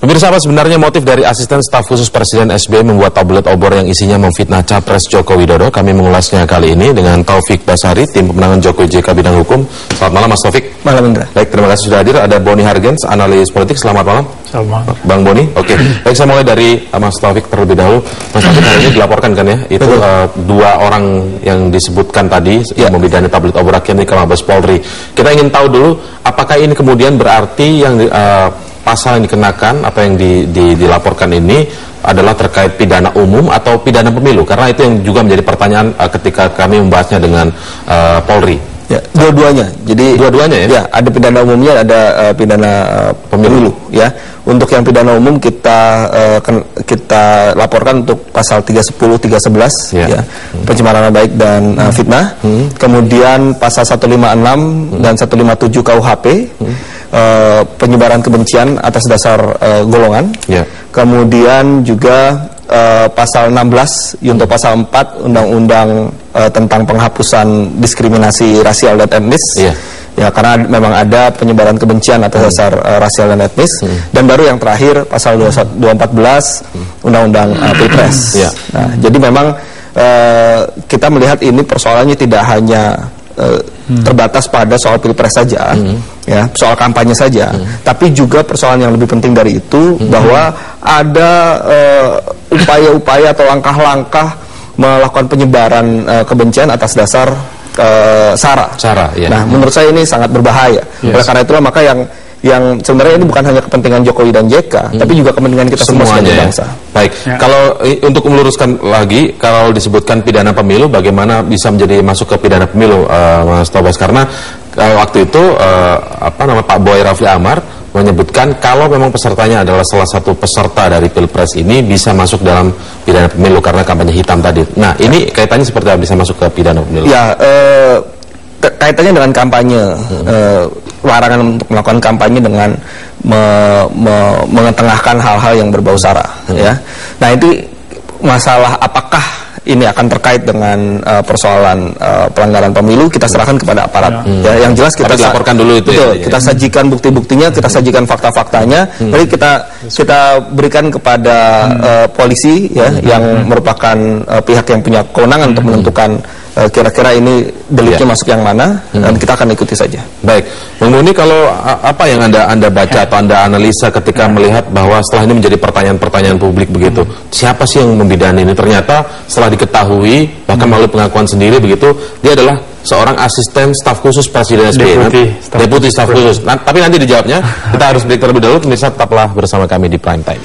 Pemirsa, apa sebenarnya motif dari asisten staf khusus Presiden SBY membuat tablet obor yang isinya memfitnah Capres Joko Widodo? Kami mengulasnya kali ini dengan Taufik Basari, tim pemenangan Jokowi JK bidang hukum. Selamat malam, Mas Taufik. Malam, Indra. Baik, terima kasih sudah hadir. Ada Boni Hargens, analis politik. Selamat malam. Selamat malam. Bang Boni. Oke. Baik, saya mulai dari Mas Taufik terlebih dahulu. Mas Taufik, hari ini dilaporkan kan ya, itu dua orang yang disebutkan tadi yang memidani tablet obor akhirnya ke Mabes Polri. Kita ingin tahu dulu, apakah ini kemudian berarti yang pasal yang dikenakan atau yang dilaporkan ini adalah terkait pidana umum atau pidana pemilu? Karena itu yang juga menjadi pertanyaan ketika kami membahasnya dengan Polri. Ya, dua-duanya. Jadi dua-duanya ya? Ya, ada pidana umumnya, ada pidana pemilu. Ya, untuk yang pidana umum kita laporkan untuk pasal 310, 311, ya, pencemaran nama baik dan fitnah. Kemudian pasal 156 dan 157 KUHP. Penyebaran kebencian atas dasar golongan. Kemudian juga pasal 16 untuk pasal 4 Undang-Undang tentang penghapusan diskriminasi rasial dan etnis. Ya, karena memang ada penyebaran kebencian atas dasar rasial dan etnis. Dan baru yang terakhir pasal 214 Undang-Undang Pilpres. Nah, jadi memang kita melihat ini persoalannya tidak hanya terbatas pada soal pilpres saja, ya, soal kampanye saja, tapi juga persoalan yang lebih penting dari itu bahwa ada upaya-upaya atau langkah-langkah melakukan penyebaran kebencian atas dasar SARA. Nah, menurut saya ini sangat berbahaya. Oleh karena itulah maka yang sebenarnya ini bukan hanya kepentingan Jokowi dan JK, tapi juga kepentingan kita semua sebagai bangsa. Baik, kalau untuk meluruskan lagi, kalau disebutkan pidana pemilu, bagaimana bisa menjadi masuk ke pidana pemilu, Mas Tobas? Karena waktu itu Pak Boy Rafli Amar menyebutkan kalau memang pesertanya adalah salah satu peserta dari Pilpres ini bisa masuk dalam pidana pemilu karena kampanye hitam tadi. Nah, ini kaitannya seperti apa bisa masuk ke pidana pemilu? Ya, kaitannya dengan kampanye, larangan untuk melakukan kampanye dengan mengetengahkan hal-hal yang berbau SARA. Ya. Nah, itu masalah apakah ini akan terkait dengan persoalan pelanggaran pemilu, kita serahkan kepada aparat. Ya, yang jelas kita laporkan dulu itu. Betul, kita sajikan bukti-buktinya, kita sajikan fakta-faktanya. Jadi kita berikan kepada polisi, ya, yang merupakan pihak yang punya kewenangan untuk menentukan kira-kira ini deliknya masuk yang mana, dan kita akan ikuti saja. Baik, Bang Boni, kalau apa yang anda baca atau anda analisa ketika melihat bahwa setelah ini menjadi pertanyaan-pertanyaan publik begitu, siapa sih yang membidani ini? Ternyata setelah diketahui, bahkan melalui pengakuan sendiri begitu, dia adalah seorang asisten staf khusus Presiden SBY, deputi staf khusus. Nah, tapi nanti dijawabnya, kita harus break terlebih dahulu. Pemirsa, tetaplah bersama kami di Prime Time.